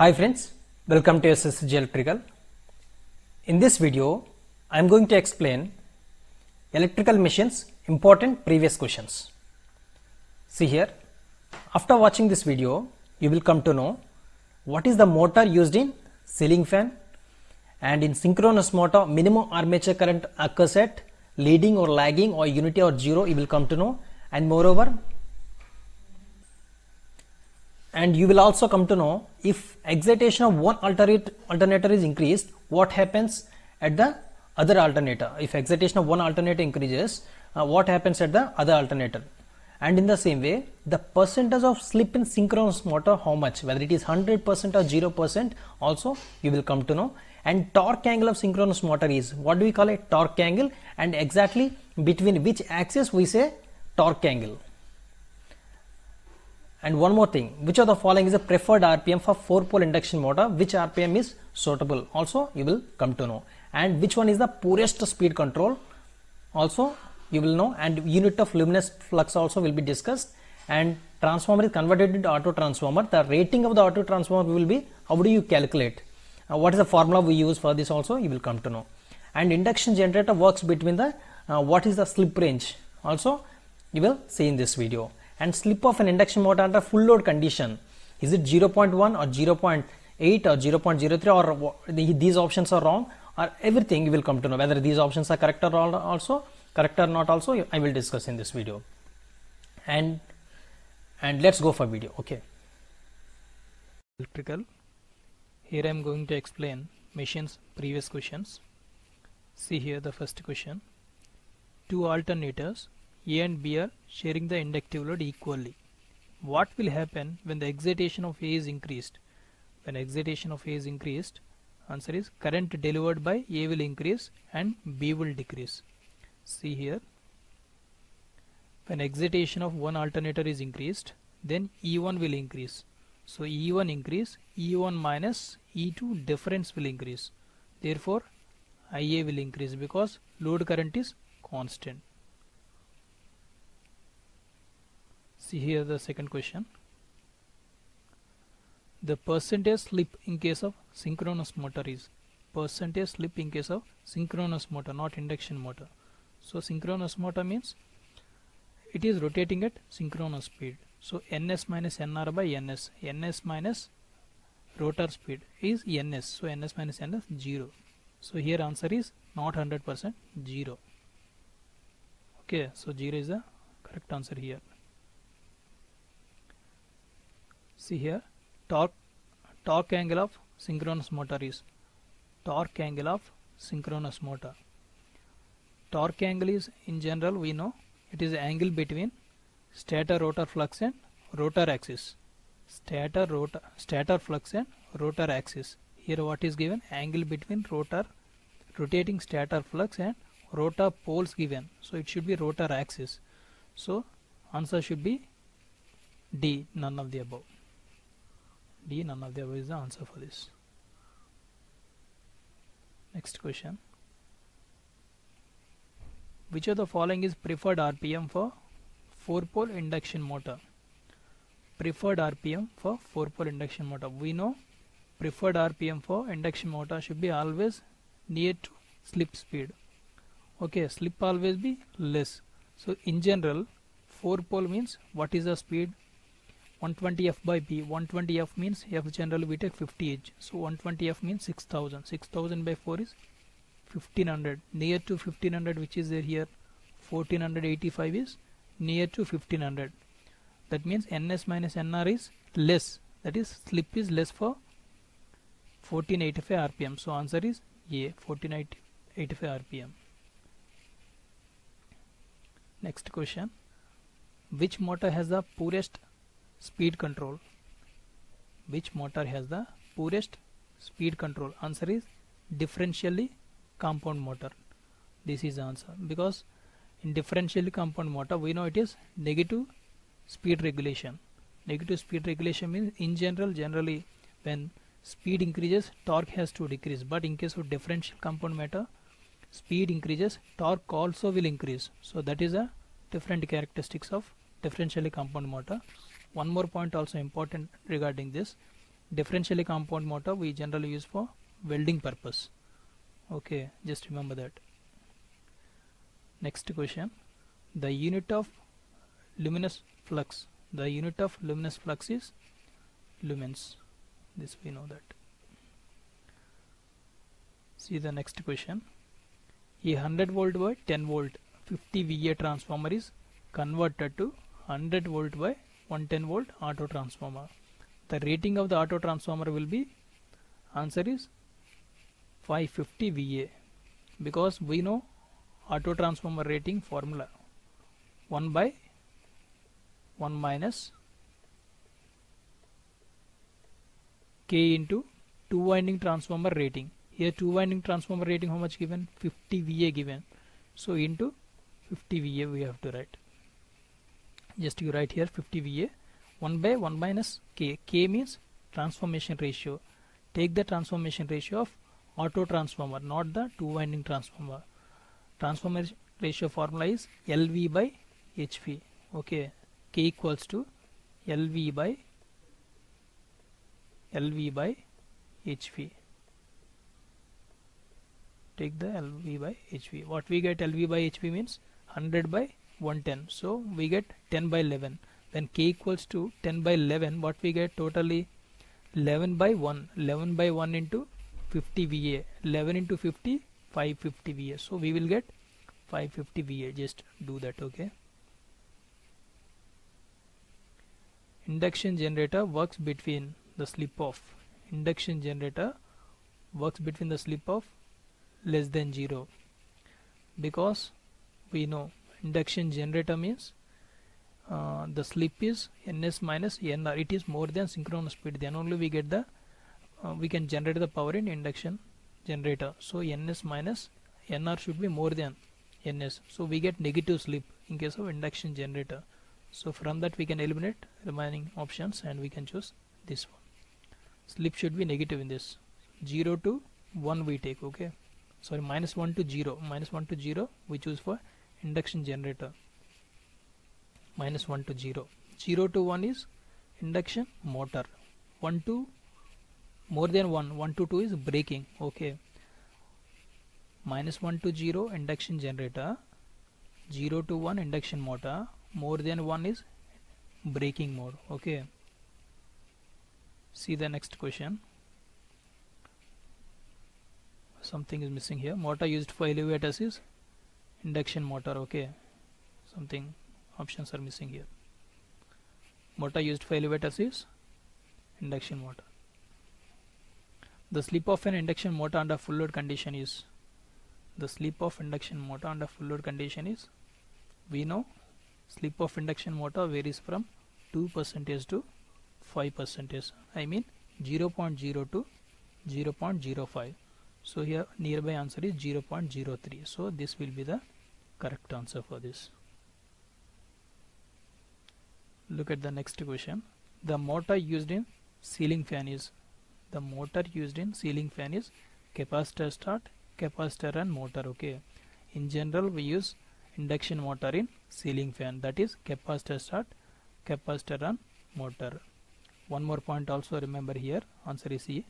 Hi friends, welcome to SSG Electrical. In this video, I am going to explain electrical machines important previous questions. See here, after watching this video, you will come to know what is the motor used in ceiling fan, and in synchronous motor minimum armature current occurs at leading or lagging or unity or zero, you will come to know, and moreover, and you will also come to know if excitation of one alternator is increased, what happens at the other alternator. If excitation of one alternator increases, what happens at the other alternator. And in the same way, the percentage of slip in synchronous motor, how much, whether it is 100% or 0%, also you will come to know. And torque angle of synchronous motor is, what do we call a torque angle, and exactly between which axis we say torque angle. And one more thing, which of the following is a preferred RPM for 4-pole induction motor, which RPM is suitable, also you will come to know. And which one is the poorest speed control, also you will know. And unit of luminous flux also will be discussed. And transformer is converted into auto transformer. The rating of the auto transformer will be, how do you calculate, what is the formula we use for this, also you will come to know. And induction generator works between the what is the slip range, also you will see in this video. And slip of an induction motor under full load condition, is it 0.1 or 0.8 or 0.03, or these options are wrong, or everything you will come to know. Whether these options are correct or also correct or not, also I will discuss in this video. And let's go for video. Okay, Electrical. Here I am going to explain machines previous questions. See here the first question. Two alternators A and B are sharing the inductive load equally. What will happen when the excitation of A is increased? When excitation of A is increased, answer is current delivered by A will increase and B will decrease. See here, when excitation of one alternator is increased, then E1 will increase. So E1 increase, E1 minus E2 difference will increase. Therefore, IA will increase because load current is constant. See here the second question. The percentage slip in case of synchronous motor is, percentage slip in case of synchronous motor, not induction motor. So synchronous motor means it is rotating at synchronous speed. So ns minus nr by ns, ns minus rotor speed is ns, so ns minus ns 0. So here answer is not 100%, 0. Okay, so 0 is the correct answer here. See here, torque angle of synchronous motor is, torque angle of synchronous motor. Torque angle is, in general we know, it is the angle between stator rotor flux and rotor axis. Stator flux and rotor axis. Here what is given? Angle between rotating stator flux and rotor poles given. So it should be rotor axis. So answer should be D, none of the above. D, none of the above is the answer for this. Next question. Which of the following is preferred RPM for 4-pole induction motor? Preferred RPM for 4-pole induction motor. We know preferred RPM for induction motor should be always near to slip speed. Okay, slip always be less. So in general, 4-pole means what is the speed? 120 F by P. 120 F means F generally we take 50 H. So 120 F means 6000. 6000 by 4 is 1500. Near to 1500, which is there here, 1485 is near to 1500. That means ns minus nr is less. That is slip is less for 1485 RPM. So answer is A, 1485 RPM. Next question. Which motor has the poorest speed control? Which motor has the poorest speed control? Answer is differentially compound motor. This is the answer, because in differentially compound motor we know it is negative speed regulation. Negative speed regulation means in generally when speed increases, torque has to decrease, but in case of differential compound motor, speed increases, torque also will increase. So that is a different characteristics of differentially compound motor. One more point also important regarding this, differentially compound motor we generally use for welding purpose. Okay, just remember that. Next question, the unit of luminous flux. The unit of luminous flux is lumens. This we know that. See the next question. A 100 volt by 10 volt 50 VA transformer is converted to 100 volt by 110 volt auto transformer. The rating of the auto transformer will be, answer is 550 VA, because we know auto transformer rating formula 1 by 1 minus K into 2 winding transformer rating. Here 2 winding transformer rating how much given? 50 VA given. So into 50 VA we have to write. Just you write here 50 VA. 1 by 1 minus K. K means transformation ratio. Take the transformation ratio of auto transformer, not the 2 winding transformer. Transformation ratio formula is LV by HV. Okay, K equals to LV by HV. Take the LV by HV. What we get LV by HV means 100 by 110. So we get 10 by 11. Then K equals to 10 by 11. What we get totally 11 by 1. 11 by 1 into 50 VA. 11 into 50, 550 VA. So we will get 550 VA. Just do that. Okay. Induction generator works between the slip of. Induction generator works between the slip of less than 0, because we know induction generator means the slip is ns minus nr. It is more than synchronous speed, then only we get the we can generate the power in induction generator. So ns minus nr should be more than ns, so we get negative slip in case of induction generator. So from that we can eliminate remaining options and we can choose this one. Slip should be negative in this. 0 to 1 we take. Okay, sorry, minus 1 to 0. Minus 1 to 0 we choose for induction generator. Minus 1 to 0. 0 to 1 is induction motor. 1 to more than 1. 1 to 2 is braking. Okay, minus 1 to 0 induction generator. 0 to 1 induction motor. More than 1 is braking mode. Okay, see the next question. Something is missing here. Motor used for elevators is induction motor. Okay, something options are missing here. Motor used for elevators is induction motor. The slip of an induction motor under full load condition is, the slip of induction motor under full load condition is, we know slip of induction motor varies from 2% to 5%. I mean 0.0 to 0.05. So here nearby answer is 0.03. So this will be the correct answer for this. Look at the next question. The motor used in ceiling fan is, the motor used in ceiling fan is capacitor start, capacitor and motor. Okay, in general we use induction motor in ceiling fan, that is capacitor start, capacitor and motor. One more point also remember here, answer is C.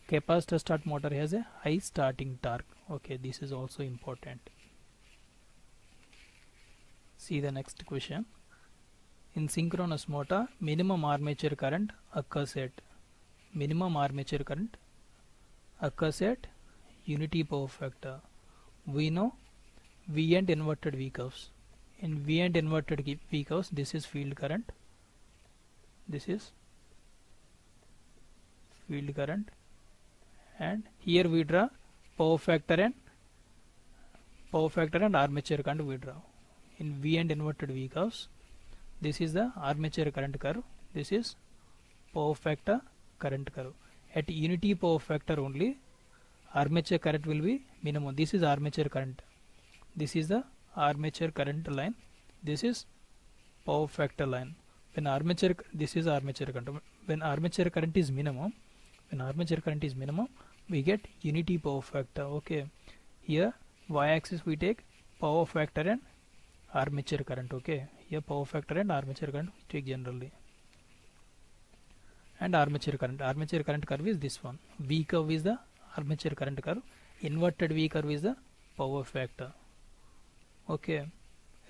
Capacitor start motor has a high starting torque. Okay, this is also important. See the next question. In synchronous motor, minimum armature current occurs at, minimum armature current occurs at unity power factor. We know V and inverted V curves. In V and inverted V curves, this is field current, this is field current, and here we draw power factor and armature current we draw. In V and inverted V curves, this is the armature current curve, this is power factor current curve. At unity power factor only, armature current will be minimum. This is armature current, this is the armature current line, this is power factor line. When armature, this is armature current. When armature current is minimum, when armature current is minimum, we get unity power factor. Okay, here y-axis we take power factor and armature current. Okay, here power factor and armature current we take generally. and armature current. Armature current curve is this one. V curve is the armature current curve. Inverted V curve is the power factor. Okay,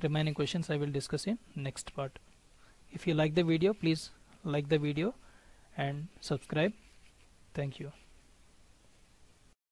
remaining questions I will discuss in next part. If you like the video, please like the video and subscribe. Thank you.